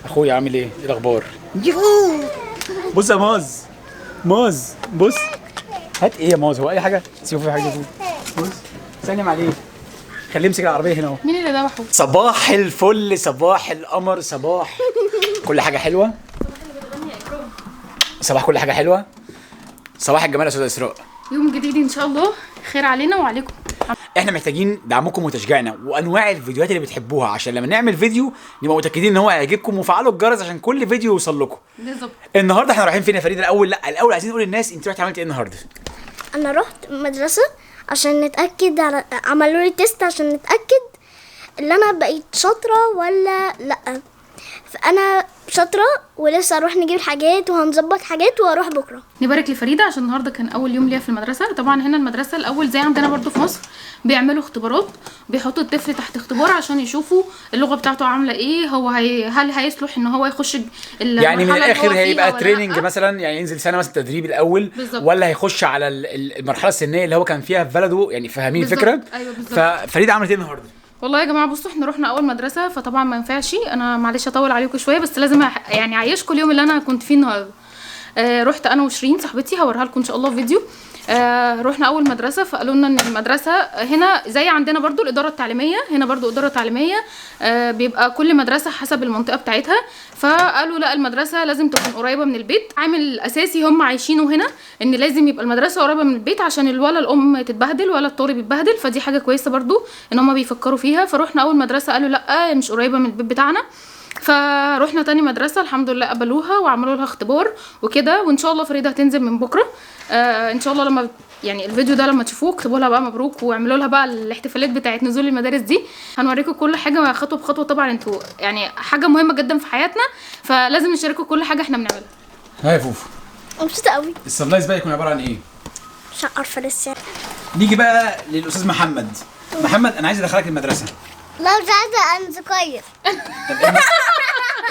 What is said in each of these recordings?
اخويا عامل ايه؟ ايه الاخبار؟ يوهو بص يا ماز، ماز بص، هات ايه يا ماز؟ هو اي حاجه؟ سيبه في حاجه فوق. بص سلم عليه، خليه يمسك العربيه هنا اهو. مين اللي ذبحه؟ صباح الفل، صباح القمر، صباح كل حاجه حلوه، صباح كل حاجه حلوه، صباح الجمال يا استاذه اسراء. يوم جديد ان شاء الله، خير علينا وعليكم. احنا محتاجين دعمكم وتشجيعنا وانواع الفيديوهات اللي بتحبوها عشان لما نعمل فيديو نبقى متاكدين ان هو هيعجبكم، وفعلوا الجرس عشان كل فيديو يوصل لكم. بالظبط. النهارده احنا رايحين فين يا فريده؟ الاول عايزين نقول للناس انت رحتي عملتي ايه النهارده؟ انا رحت مدرسة عشان نتأكد عملوا لي تيست عشان نتأكد ان انا بقيت شاطرة ولا لا. فانا شاطرة ولسه اروح نجيب الحاجات وهنظبط حاجات واروح بكرة. نبارك لفريده عشان النهارده كان اول يوم ليها في المدرسه. طبعا هنا المدرسه الاول زي عندنا برضو في مصر بيعملوا اختبارات، بيحطوا الطفل تحت اختبار عشان يشوفوا اللغه بتاعته عامله ايه، هل هيصلح ان هو يخش يعني من الاخر هيبقى ولا تريننج لأ. مثلا، يعني ينزل سنه مثلا تدريب الاول بالظبط. ولا هيخش على المرحله السنيه اللي هو كان فيها في بلده، يعني فاهمين بالظبط. الفكره؟ ايوه بالظبط. ففريده عملت ايه النهارده؟ والله يا جماعه بصوا، احنا رحنا اول مدرسه فطبعا ما ينفعش، انا معلش اطول عليكم شويه بس لازم يعني اعيشكم اليوم اللي انا كنت فيه النهارده. رحت انا وشيرين صاحبتي، هوريها لكم ان شاء الله في فيديو. رحنا اول مدرسه فقالوا لنا ان المدرسه هنا زي عندنا برضو الاداره التعليميه، هنا برضو اداره تعليميه، بيبقى كل مدرسه حسب المنطقه بتاعتها. فقالوا لا المدرسه لازم تكون قريبه من البيت، عامل اساسي هم عايشينه هنا ان لازم يبقى المدرسه قريبه من البيت عشان الولا الام تتبهدل ولا الطاري بيتبهدل، فدي حاجه كويسه برضو ان هم بيفكروا فيها. فروحنا اول مدرسه قالوا لا مش قريبه من البيت بتاعنا، فروحنا تاني مدرسه الحمد لله قبلوها وعملوا لها اختبار وكده، وان شاء الله فريده هتنزل من بكره. ان شاء الله لما يعني الفيديو ده لما تشوفوه اكتبوا لها بقى مبروك واعملوا لها بقى الاحتفالات بتاعه نزول المدارس دي، هنوريكم كل حاجه خطوه بخطوه. طبعا انتوا يعني حاجه مهمه جدا في حياتنا فلازم نشارككم كل حاجه احنا بنعملها. ها يا فوفو، مبسوطة قوي. السبلايز بقى يكون عباره عن ايه؟ مش عارفة لسه. نيجي بقى للاستاذ محمد. محمد انا عايز ادخلك المدرسه. لا مش عايزة، انا صغير. طب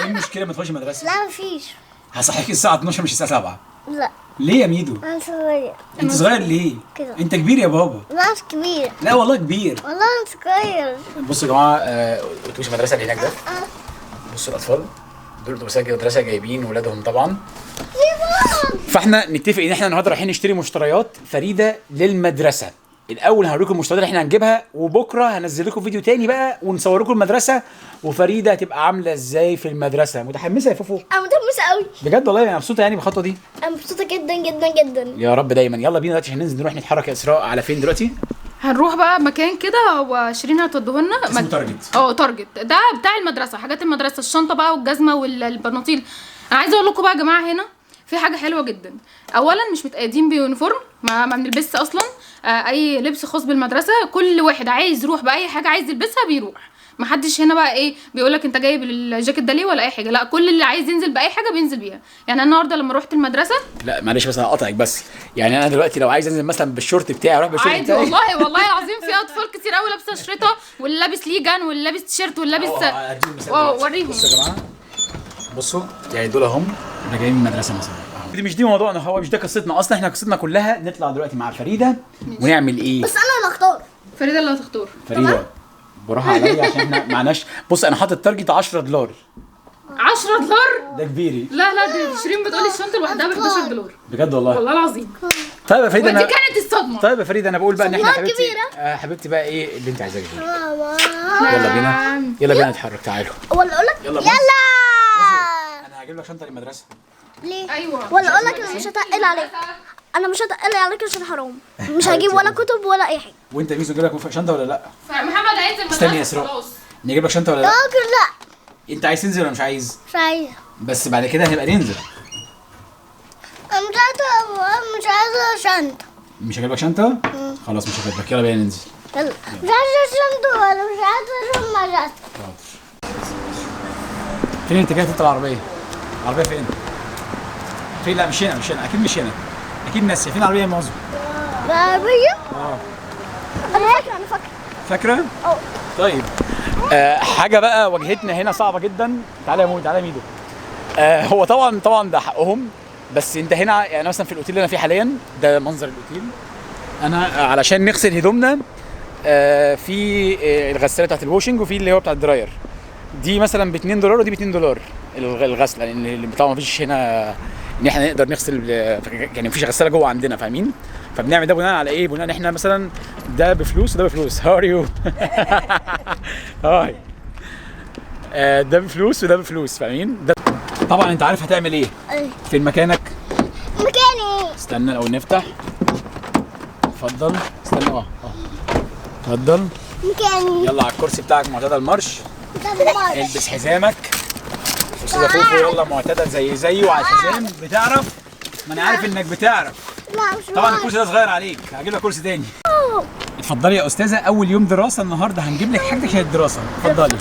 ايه المشكله ما تخش مدرسه؟ لا مفيش. هصحيك الساعه 12 مش الساعه 7. لا ليه يا ميدو؟ انا صغير. انت صغير ليه؟ كده. انت كبير يا بابا. لا مش كبير. لا والله كبير. والله انا صغير. بصوا يا جماعه، اتوبيس المدرسه اللي هناك ده، بصوا الاطفال دول اتوبيسات المدرسه جايبين ولادهم طبعا. فاحنا نتفق ان احنا النهارده رايحين نشتري مشتريات فريده للمدرسه. الاول هوريكم المشتريات اللي احنا هنجيبها، وبكره هنزل لكم فيديو تاني بقى ونصور لكم المدرسه وفريده هتبقى عامله ازاي في المدرسه. متحمسه يا فوفو؟ انا متحمسة قوي. بجد والله انا مبسوطه يعني بالخطوه دي. انا مبسوطة جدا جدا جدا. يا رب دايما. يلا بينا دلوقتي عشان ننزل نروح نتحرك. يا اسراء على فين دلوقتي؟ هنروح بقى مكان كده وشيرين هتوديه لنا اسمه تارجت. تارجت ده بتاع المدرسه، حاجات المدرسه، الشنطه بقى والجزمه والبناطيل. انا عايزه اقول لكم بقى يا جماعه هنا في حاجه حلوه جدا. اولا مش متقيدين بيونيفورم، ما بنلبسش اصلا اي لبس خاص بالمدرسه، كل واحد عايز يروح باي حاجه عايز يلبسها بيروح. محدش هنا بقى ايه بيقولك انت جايب الجاكيت ده ليه ولا اي حاجه، لا كل اللي عايز ينزل باي حاجه بينزل بيها. يعني انا النهارده لما رحت المدرسه، لا معلش بس انا هقطعك بس، يعني انا دلوقتي لو عايز انزل مثلا بالشورت بتاعي اروح بالشورت عادي بتاعي. والله والله العظيم في اطفال كتير قوي لابسه شريطه واللي لابس ليجان واللي لابس تيشيرت واللي لابس وريهم. بصوا يا جماعه، بصوا يعني دول اهم احنا جايين من المدرسه مثلا. دي موضوعنا، هو مش ده قصتنا اصلا. احنا قصتنا كلها نطلع دلوقتي مع فريده ونعمل ايه. بس انا اللي اختار. فريده اللي هتختار. فريده براحه عليا عشان احنا معناش. بص انا حاطط تارجت $10. 10 دولار؟ ده كبيري. لا دي شيرين بتقولي الشنطه لوحدها ب $11. بجد والله. والله العظيم. طيب يا فريده ودي كانت الصدمه. طيب يا فريده انا بقول بقى ان احنا صدمة حبيبتي كبيرة. حبيبتي بقى ايه اللي انت عايزاه تجيبيه. ماما. يلا بينا يلا بينا نتحرك تعالوا. ولا اقول لك يلا بص. يلا. انا هجيب لك شنطه للمدرسه. ليه؟ ايوه. ولا اقول لك انا مش هتقل عليك. انا مش هتقل عليك عشان حرام. مش هجيب ولا كتب ولا اي حاجه. وانت يا ميزو جايب لك شنطه ولا لا؟ محمد هينزل مدرسه. استني يا اسراء، خلاص. نجيب لك شنطه ولا لا؟ راجل لا. انت عايز تنزل ولا مش عايز؟ مش عايزه. بس بعد كده هنبقى ننزل. انا مش عايزه شنطه. مش هجيب لك شنطه؟ خلاص مش هجيب لك. يلا بينا ننزل. يلا. مش عايزه شنطه ولا مش عايزه مدرسه. فين انت جاي تطلع العربيه؟ العربيه فين؟ فين؟ لا مش هنا مش هنا، اكيد مش هنا، اكيد ناسيه. فين العربيه يا معظم؟ العربيه؟ اه انا فاكره. اه. طيب حاجه بقى واجهتنا هنا صعبه جدا. تعالى يا مو، تعالى يا ميدو. هو طبعا ده حقهم، بس انت هنا يعني مثلا في الاوتيل اللي انا فيه حاليا ده منظر الاوتيل. انا علشان نغسل هدومنا في الغساله بتاعت الواشنج وفي اللي هو بتاع الدراير. دي مثلا ب 2 دولار ودي ب 2 دولار الغسله، لان اللي طبعا مفيش هنا ان احنا نقدر نغسل، يعني مفيش غساله جوه عندنا فاهمين. فبنعمل ده بناء على ايه؟ بناء ان احنا مثلا ده بفلوس وده بفلوس. هاو ار يو؟ هاي. ده بفلوس وده بفلوس فاهمين. ده طبعا انت عارف هتعمل ايه في مكانك. مكاني. استنى الاول نفتح. اتفضل. استنى اتفضل. مكاني. يلا على الكرسي بتاعك معتدل المرش. البس حزامك. استاذه فوفو يلا معتدل زيه وعلى الحزام. بتعرف؟ ما انا عارف انك بتعرف. لا مش طبعا الكرسي ده صغير عليك، هجيب لك كرسي تاني. اتفضلي يا استاذه، اول يوم دراسه النهارده هنجيب لك حاجتك عشان الدراسه. اتفضلي.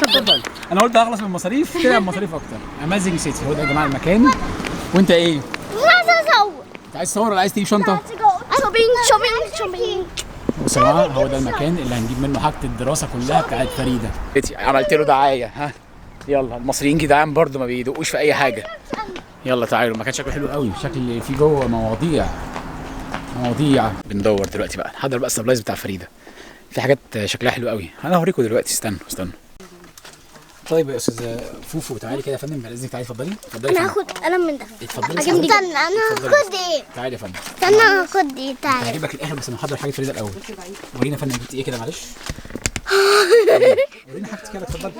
اتفضلي. انا قلت هخلص من المصاريف، طلع المصاريف اكتر. امازنج سيتي هو ده يا جماعه المكان. وانت ايه؟ عايزه اصور. انت عايز تصور ولا عايز تجيب شنطه؟ شوبينج. بص يا جماعه هو ده المكان اللي هنجيب منه حاجه الدراسه كلها بتاعت فريده. عملت له دعايه. ها يلا، المصريين جدعان برضو ما بيدقوش في اي حاجه. يلا تعالوا، المكان شكله حلو قوي، شكل فيه جوه مواضيع. بندور دلوقتي بقى، نحضر بقى السبلايز بتاع فريده. في حاجات شكلها حلو قوي، انا هوريكم دلوقتي. استنوا. طيب يا استاذ فوفو تعالي كده يا فندم، بعد اذنك تعالي. اتفضلي. انا هاخد قلم من ده. اتفضلي. استنى انا هاخد ايه؟ تعالي يا فندم. استنى هاخد دي. تعالى. هجيب لك الاخر، بس نحضر حاجه فريده الاول. ورينا يا فندم جبتي ايه كده، معلش. ورينا حاجتك كده. اتفضلي.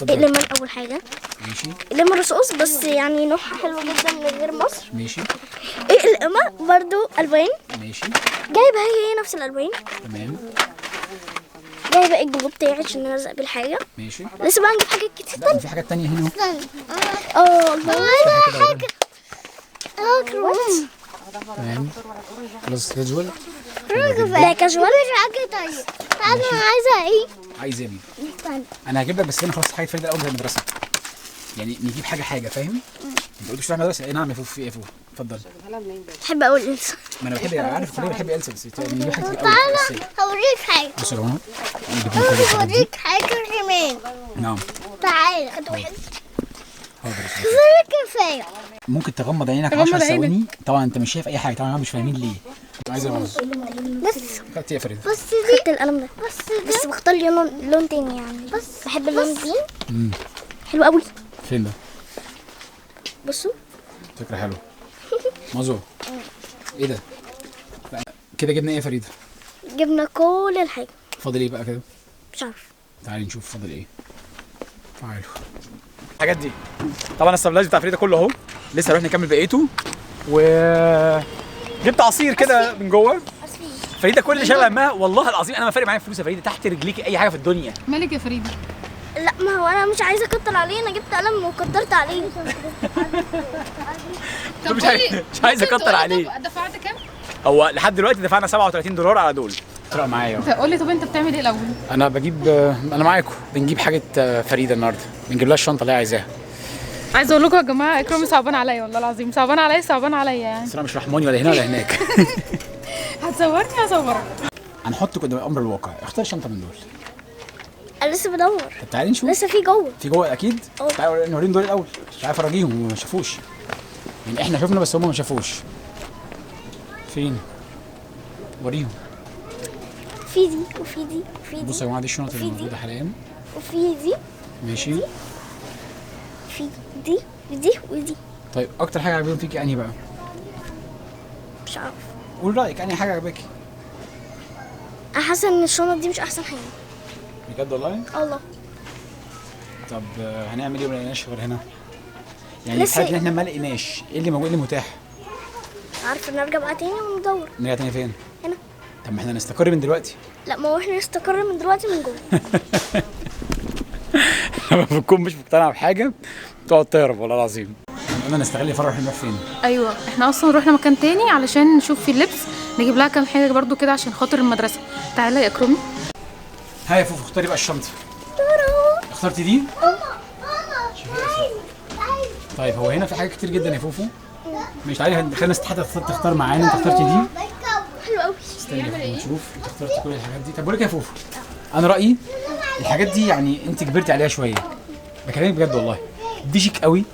الليمون اول حاجه. ماشي. الليمون رصاص بس يعني نوعها حلو جدا من غير مصر. ماشي. القمة برضو الوان. ماشي. جايبه هي نفس الالوان. تمام. جايبه الجلو بتاعي عشان نلزق بالحاجه. ماشي. لسه بقى نجيب حاجات كتير. لا في حاجات تانية هنا. حاجه كروت. تمام. خلاص كاجوال. لا كاجوال. طيب انا عايزه ايه؟ عايز ايه؟ انا هجيب لك، بس انا خلاص حاجه فريده الاول زي المدرسه، يعني نجيب حاجه فاهم. انت قلت مش رايح مدرسه؟ ايه نعم يا فوفو. في ايه يا فوفو؟ اتفضل. بحب اقول إلسا. ما انا بحب، عارف كلنا بحب إلسا، بس نجيب حاجه الاول. تعالى هوريك حاجه. بص يا جماعه نجيب لكم كل الحاجات دي. هوريك حاجه كمان. نعم. تعالى حاضر. كفايه. ممكن تغمض عينك 10 ثواني. طبعا انت مش شايف اي حاجه، طبعا مش فاهمين ليه. عايز ايه بس خدت ايه يا فريده؟ بس دي خدت القلم ده. بس بختار لون تاني يعني. بس بحب اللون دي. حلو قوي. فين ده؟ بصوا فكره حلوه. مازو. ايه ده؟ كده جبنا ايه يا فريده؟ جبنا كل الحاجه. فاضل ايه بقى كده؟ مش عارف. تعالي نشوف فاضل ايه. تعالوا. الحاجات دي طبعا السبلايز بتاع فريده كله اهو، لسه هنروح نكمل بقيته. و جبت عصير كده من جوه. فريده كل اللي شايله همها والله العظيم انا ما فارق معايا فلوس يا فريده، تحت رجليكي اي حاجه في الدنيا. مالك يا فريده؟ لا ما هو انا مش عايزه اكتر عليه، انا جبت قلم وكترت عليه. مش عايز اكتر عليه. دفعت كام؟ هو لحد دلوقتي دفعنا 37 دولار على دول. فرق معايا. قول لي طب انت بتعمل ايه الاول؟ انا بجيب، انا معاكم بنجيب حاجه فريده النهارده، بنجيب لها الشنطه اللي هي عايزاها. عايزه اقول لكم يا جماعه اكرامي صعبان عليا والله العظيم، صعبان عليا يعني. بس انا مش رحماني ولا هنا ولا هناك. هتصورني هصورك. هنحط قدام امر الواقع، اختار شنطه من دول. انا لسه بدور. طب تعالي نشوف. لسه في جوه. في جوه اكيد. تعالوا نوريهم دول الاول، مش عارف افرجيهم ما شافوش. يعني احنا شفنا بس هم ما شافوش. فين؟ وريهم. في دي وفي دي وفي دي. بصوا يا جماعه دي الشنط اللي موجوده حاليا. وفي دي. ماشي. في دي ودي ودي. طيب اكتر حاجه عجبتهم فيكي انهي بقى؟ مش عارف. قول رايك، انهي حاجه عجباكي؟ انا حاسه ان الشنط دي مش احسن حاجه. بجد والله؟ الله. طب هنعمل ايه وما لقيناش غير هنا؟ يعني لسه الحاجات اللي احنا ما لقيناش، ايه اللي موجود، ايه اللي متاح؟ عارفه نرجع بقى تاني وندور. نرجع تاني فين؟ هنا. طب ما احنا نستقر من دلوقتي. لا ما هو احنا نستقر من دلوقتي من جوه. لما بتكون مش مقتنع بحاجه تقعد تهرب والله العظيم. قلنا نستغل فرح نروح فين؟ ايوه احنا اصلا رحنا مكان تاني علشان نشوف فيه اللبس، نجيب لها كام حاجه برضو كده عشان خاطر المدرسه. تعالى يا اكرامي. ها يا فوفو اختاري بقى الشنطه. اخترتي دي؟ طيب هو هنا في حاجات كتير جدا يا فوفو. مش تعالي خلينا الناس حتى تختار معانا. انت اخترتي دي؟ حلو قوي. استني نشوف. انت اخترتي كل الحاجات دي. طب بقول لك يا فوفو، انا رايي الحاجات دي يعني انت كبرتي عليها شويه، بكلمك بجد والله. دي شيك قوي،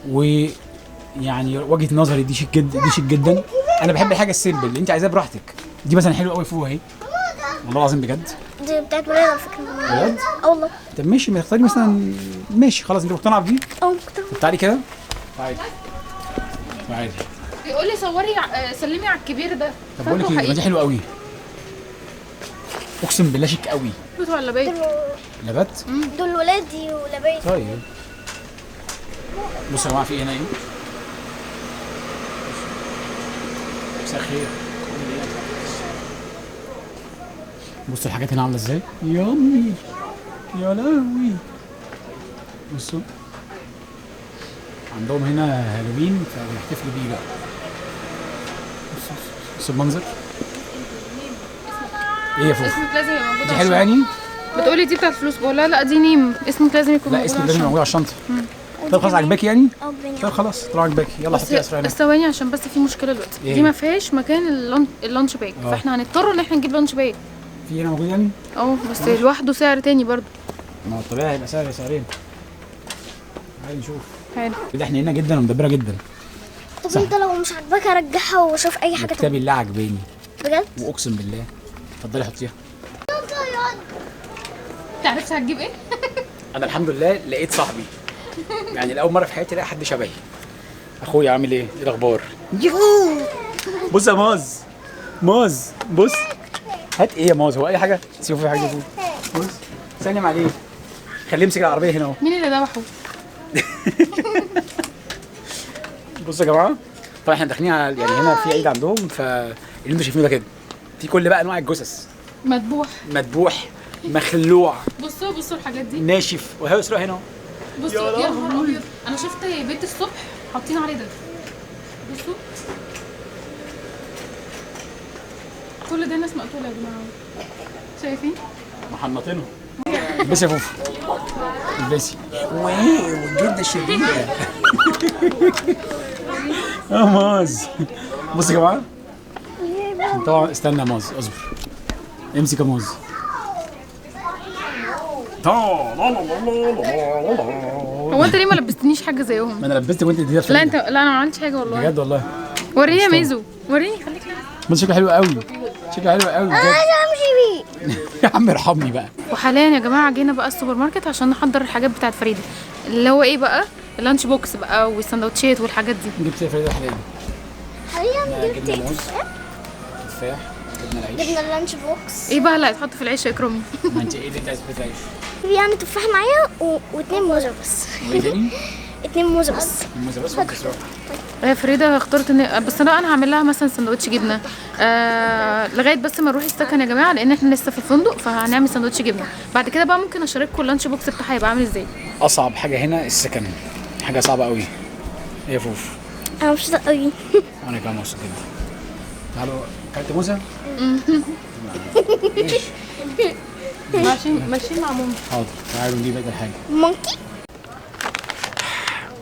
ويعني وجهه نظري دي شيك جدا، دي شيك جدا. انا بحب الحاجه السيمبل اللي انت عايزاها براحتك. دي مثلا حلوه قوي فوق اهي والله العظيم بجد. دي بتاعت ولاد على فكره. بجد؟ والله. طب ماشي، ما تختاري مثلا. ماشي خلاص، انت مقتنعه بدي؟ كنت تعالي كده. تعالي. تعالي. بيقول لي صوري سلمي على الكبير ده. طب بقول لك ايه، ما دي حلوه قوي. اقسم بالله شيك قوي. بيت ولا بيت؟ لبت؟ دول ولادي ولبيت. طيب. بصوا يا جماعه، في هنا ايه؟ مساء الخير. بصوا الحاجات هنا عامله ازاي؟ يامي يا لهوي. بصوا عندهم هنا هالوين فبيحتفلوا بيه بقى. بصوا المنظر. ايه يا فوق؟ اسمك لازم يبقى موجود. دي حلوه يعني؟ بتقولي دي بتاعت فلوس، بقول لها لا دي نيم، اسمك لازم يكون لا موجود. اسمي لازم عشان- موجود على الشنطه. طب خلاص عجباكي يعني؟ بني. طب خلاص طلع عجباكي، يلا حطيها اسرع هنا. بس ثواني عشان بس في مشكله دلوقتي. إيه؟ دي ما فيهاش مكان اللانش باج، فاحنا هنضطر ان احنا نجيب لانش باج. في هنا موجود يعني؟ بس لوحده سعر تاني برضو. ما هو الطبيعي هيبقى سعرين. تعالي نشوف. حلو. ده احنا هنا جدا ومدبره جدا. طب صح. انت لو مش عاجباك ارجعها واشوف اي حاجه كتابي اللي عجباني بجد. واقسم بالله. اتفضلي حطيها. انت عرفت هتجيب ايه؟ انا الحمد لله لقيت صاحبي. يعني لاول مره في حياتي الاقي حد شبهي. اخويا عامل ايه؟ ايه الاخبار؟ يوهو. بص يا ماز. ماز بص. هات ايه يا ماز؟ هو اي حاجه؟ شوف في حاجه فوق. بص سلم عليه. خليه يمسك العربيه هنا اهو. مين اللي ذبحه؟ بصوا يا جماعه، طبعا احنا داخلين على يعني هنا في عيد عندهم، فاللي انتوا شايفينه ده كده في كل بقى انواع الجثث. مذبوح. مذبوح، مخلوع، بصوا الحاجات دي. ناشف، وهي اسرع هنا اهو. بصوا يا نهار ابيض، انا شفت بيت الصبح حاطين عليه ده. بصوا كل ده ناس مقتوله يا جماعه، شايفين؟ محنطينهم. البسي يا فوفو، البسي. واو الجلده شريره. يا ماز. بصوا يا جماعه، طبعا استنى يا ماز، اصبر. امسك يا ماز. هو انت ليه ما لبستنيش حاجه زيهم؟ ما انا لبستك وانت اديتها في لا انت، لا انا ما عملتش حاجه والله. بجد والله. وريني يا ميزو، وريني، خليك لابس. بس شكله حلو قوي، شكله حلو قوي بجد. امشي بيه. يا عم ارحمني بقى. وحاليا يا جماعه جينا بقى السوبر ماركت عشان نحضر الحاجات بتاعت فريده، اللي هو ايه بقى؟ اللانش بوكس بقى والسندوتشات والحاجات دي. جبت ايه فريده حاليا؟ حاليا جبنا جبت موز، تفاح، جبنا العيش. جبنا اللانش بوكس. ايه بقى اللي هيتحط في العيش يا اكرامي؟ ما انت ايه اللي انت عايز في العيش؟ في يعني تفاح معايا واتنين موزه بس. وايه تاني؟ اتنين موزه بس. الموز بس والكسرات. فريده اخترت ان بس انا هعمل لها مثلا سندوتش جبنه لغايه بس ما نروح السكن يا جماعه، لان احنا لسه في الفندق، فهنعمل سندوتش جبنه. بعد كده بقى ممكن اشارككم اللانش بوكس بتاعها هيبقى عامل ازاي. اصعب حاجه هنا السكن، حاجه صعبه قوي. ايه يا فوف؟ انا مبسوطه قوي. انا كمان مبسوط جدا. تعالوا، اكلت موزه؟ ماشيين مع ماما. حاضر، تعالوا نجيب بقى الحاجه. مونكي.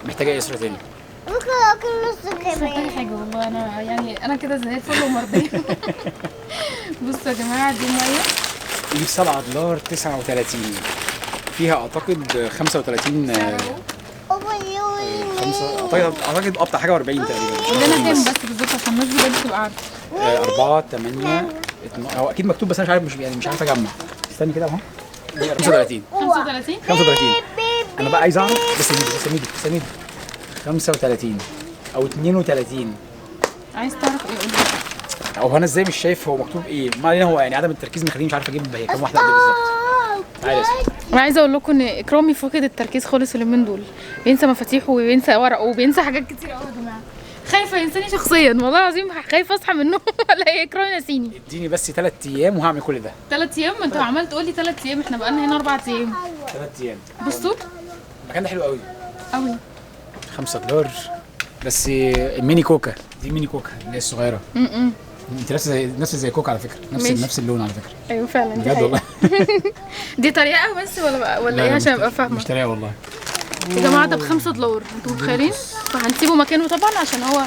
محتاجه ايه اسره تاني؟ ممكن اكل نص كمان. حاجه والله انا يعني انا كده زي الفل ومرضيه. بصوا يا جماعه دي ميه دي $7 39 فيها اعتقد 35 اعتقد قطع حاجه 40 تقريبا. عندنا كام بس بالظبط عشان الناس بجد تبقى عارفه. 4 8 هو اكيد مكتوب بس انا مش عارف، مش عارف اجمع. استني كده اهو. 35 35 انا بقى عايز اعرف. بس ميدي 35 او 32. عايز تعرف ايه؟ قول لي. او انا ازاي مش شايف هو مكتوب ايه؟ ما علينا، هو يعني عدم التركيز مخليني مش عارف اجيب هي كام واحده قد ايه بالظبط. تعالى يا اسطى. انا عايزه اقول لكم ان اكرامي فاقد التركيز خالص اليومين دول، بينسى مفاتيحه وبينسى ورقه وبينسى حاجات كتير قوي يا جماعه. خايفه ينساني شخصيا والله العظيم، خايفه اصحى من النوم الاقي اكرامي ناسيني. اديني بس 3 ايام وهعمل كل ده. 3 ايام؟ ما انت عمال تقول لي 3 ايام، احنا بقالنا هنا 4 ايام. 3 ايام. بصوا المكان ده حلو قوي. قوي. $5 بس. ميني كوكا، دي ميني كوكا اللي هي الصغيره. انت نفس زي كوكا على فكره، ماشي. نفس اللون على فكره. ايوه فعلا دي بجد حقيقة. والله. دي طريقه بس ولا لا، ايه لا، عشان مش ابقى فاهمه؟ مش طريقه والله. يا جماعه ده ب$5، انتوا متخيلين؟ فهنسيبه مكانه طبعا عشان هو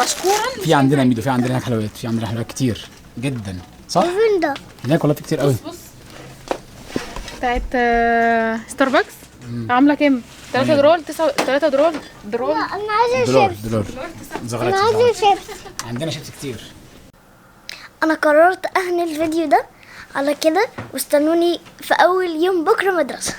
مشكورا. في عندنا ميدو، في عندنا حلويات، في عندنا حلويات كتير جدا، صح؟ فين ده؟ هناك والله في كتير قوي. بص بتاعت ستاربكس عامله كام؟ $3 $3 انا عايزه شيبس. دولار انا زغرات. عايزه شيبس. عندنا شيبس كتير. انا قررت اهني الفيديو ده على كده، واستنوني في اول يوم بكره مدرسه.